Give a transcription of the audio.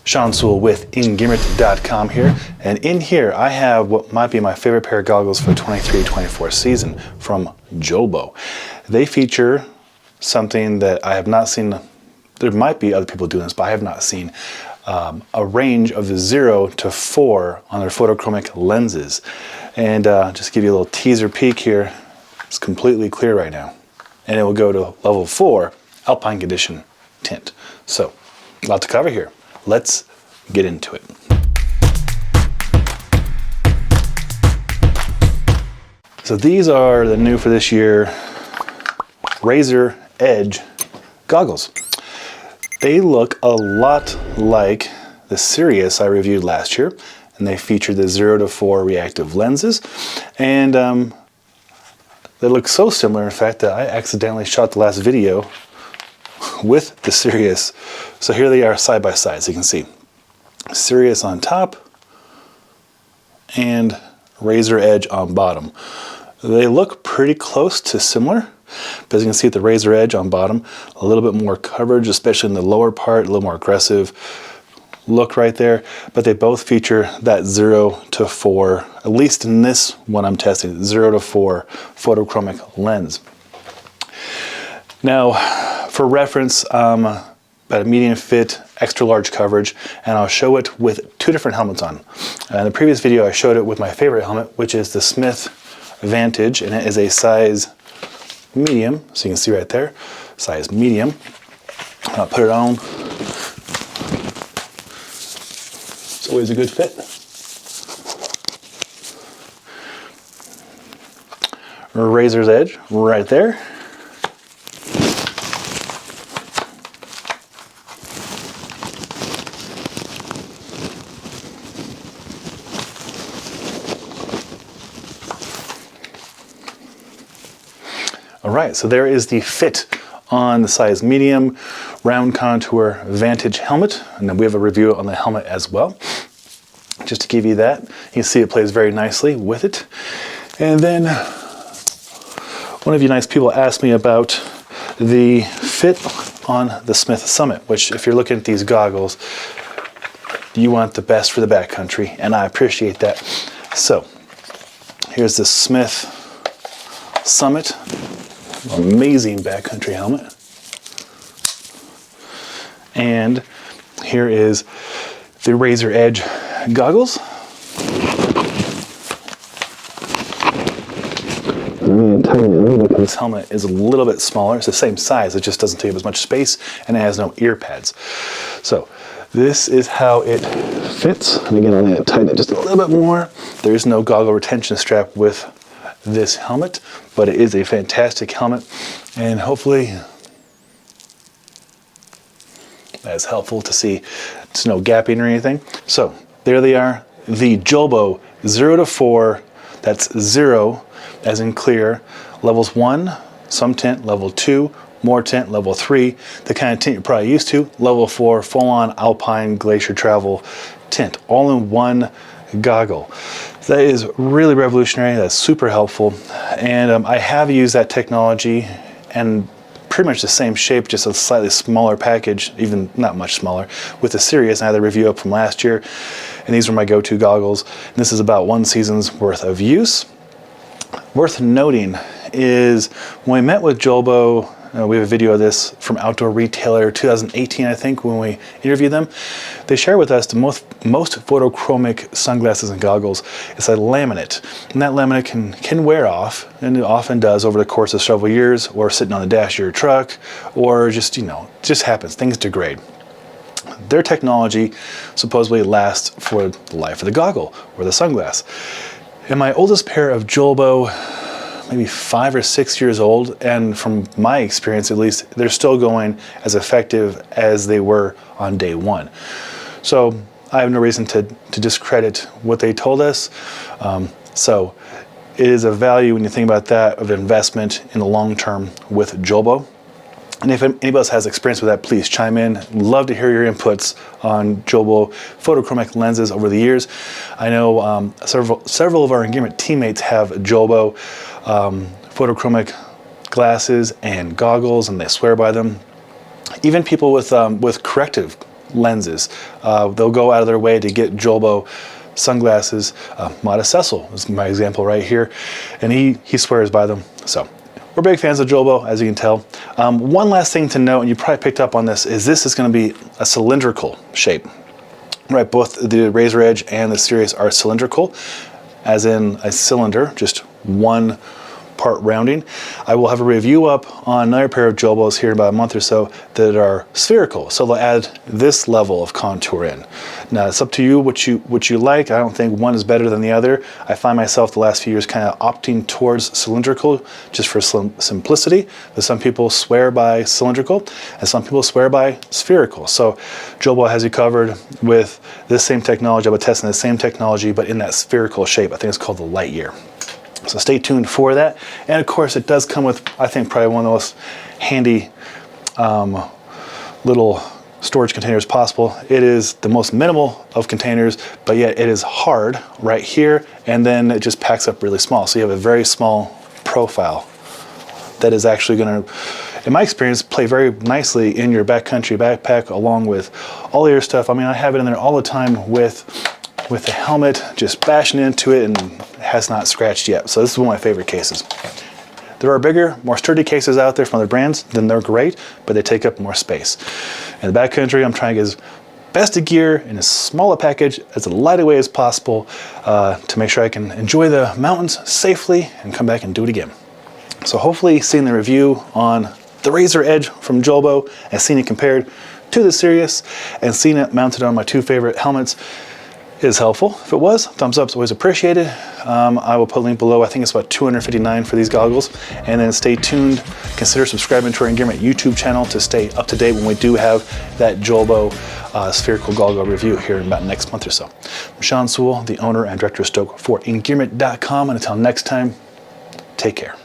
Sean Sewell with Engearment.com here, and in here I have what might be my favorite pair of goggles for the 23-24 season from Julbo. They feature something that I have not seen. There might be other people doing this, but I have not seen a range of 0 to 4 on their photochromic lenses. And just to give you a little teaser peek here, it's completely clear right now, and it will go to level 4 Alpine Condition tint. So a lot to cover here. Let's get into it. So these are the new for this year Razor Edge goggles. They look a lot like the Sirius I reviewed last year, and they feature the 0 to 4 reactive lenses. And they look so similar, in fact, that I accidentally shot the last video with the Sirius. So here they are side by side, so you can see Sirius on top and Razor Edge on bottom. They look pretty close to similar, but as you can see at the Razor Edge on bottom, a little bit more coverage, especially in the lower part, a little more aggressive look right there. But they both feature that 0 to 4, at least in this one I'm testing, 0 to 4 photochromic lens. Now, for reference, about a medium fit, extra large coverage, and I'll show it with 2 different helmets on. In the previous video, I showed it with my favorite helmet, which is the Smith Vantage, and it is a size medium, so you can see right there, size medium. I'll put it on. It's always a good fit. Razor's Edge right there. All right, so there is the fit on the size medium round contour Vantage helmet, and then we have a review on the helmet as well. Just to give you that, you can see it plays very nicely with it. And then one of you nice people asked me about the fit on the Smith Summit, which if you're looking at these goggles, you want the best for the backcountry, and I appreciate that. So here's the Smith Summit. Amazing backcountry helmet. And here is the Razor Edge goggles. This helmet is a little bit smaller. It's the same size, it just doesn't take up as much space, and it has no ear pads. So this is how it fits. And again, I'm going to tighten it just a little bit more. There is no goggle retention strap with this helmet, but it is a fantastic helmet, and hopefully that's helpful to see. It's no gapping or anything. So there they are, the Julbo 0 to 4, that's 0 as in clear, levels 1 some tint, level 2 more tint, level 3 the kind of tint you're probably used to, level 4 full-on alpine glacier travel tint, all in one goggle. That is really revolutionary. That's super helpful, and I have used that technology and pretty much the same shape, just a slightly smaller package, even not much smaller, with the Sirius. I had the review up from last year, and these were my go-to goggles. And this is about 1 season's worth of use. Worth noting is when we met with Julbo, we have a video of this from Outdoor Retailer 2018, I think, when we interviewed them. They share with us the most photochromic sunglasses and goggles. It's a laminate, and that laminate can wear off, and it often does over the course of several years, or sitting on the dash of your truck, or just, just happens. Things degrade. Their technology supposedly lasts for the life of the goggle or the sunglass. And my oldest pair of Julbo, maybe 5 or 6 years old, and from my experience at least, they're still going as effective as they were on day one. So I have no reason to discredit what they told us. So it is a value when you think about that of investment in the long term with Julbo. And if anybody else has experience with that, please chime in. Love to hear your inputs on Julbo photochromic lenses over the years. I know several of our Engearment teammates have Julbo photochromic glasses and goggles, and they swear by them. Even people with corrective lenses. They'll go out of their way to get Julbo sunglasses. Modest Cecil is my example right here, and he swears by them. So we're big fans of Julbo, as you can tell. One last thing to note, and you probably picked up on this, is this is going to be a cylindrical shape. Right, both the Razor Edge and the Sirius are cylindrical, as in a cylinder, just one part rounding. I will have a review up on another pair of Julbos here in about a month or so that are spherical, so they'll add this level of contour in. Now it's up to you what you like. I don't think one is better than the other. I find myself the last few years kind of opting towards cylindrical just for simplicity, but some people swear by cylindrical and some people swear by spherical. So Julbo has you covered with this same technology. I'll be testing the same technology but in that spherical shape. I think it's called the Lightyear. So stay tuned for that. And of course it does come with, I think, probably one of the most handy little storage containers possible. It is the most minimal of containers, but yet it is hard right here, and then it just packs up really small. So you have a very small profile that is actually going to, in my experience, play very nicely in your backcountry backpack along with all your stuff. I mean, I have it in there all the time with the helmet, just bashing into it, and has not scratched yet. So this is one of my favorite cases. There are bigger, more sturdy cases out there from other brands, then they're great, but they take up more space. In the backcountry, I'm trying to get as best of gear in as small a package, as light away as possible, to make sure I can enjoy the mountains safely and come back and do it again. So hopefully seeing the review on the Razor Edge from Julbo and seeing it compared to the Sirius and seeing it mounted on my two favorite helmets is helpful. If it was, thumbs up is always appreciated. I will put a link below. I think it's about $259 for these goggles. And then stay tuned. Consider subscribing to our Engearment YouTube channel to stay up to date when we do have that Julbo spherical goggle review here in about next month or so. I'm Sean Sewell, the owner and director of Stoke for Engearment.com. And until next time, take care.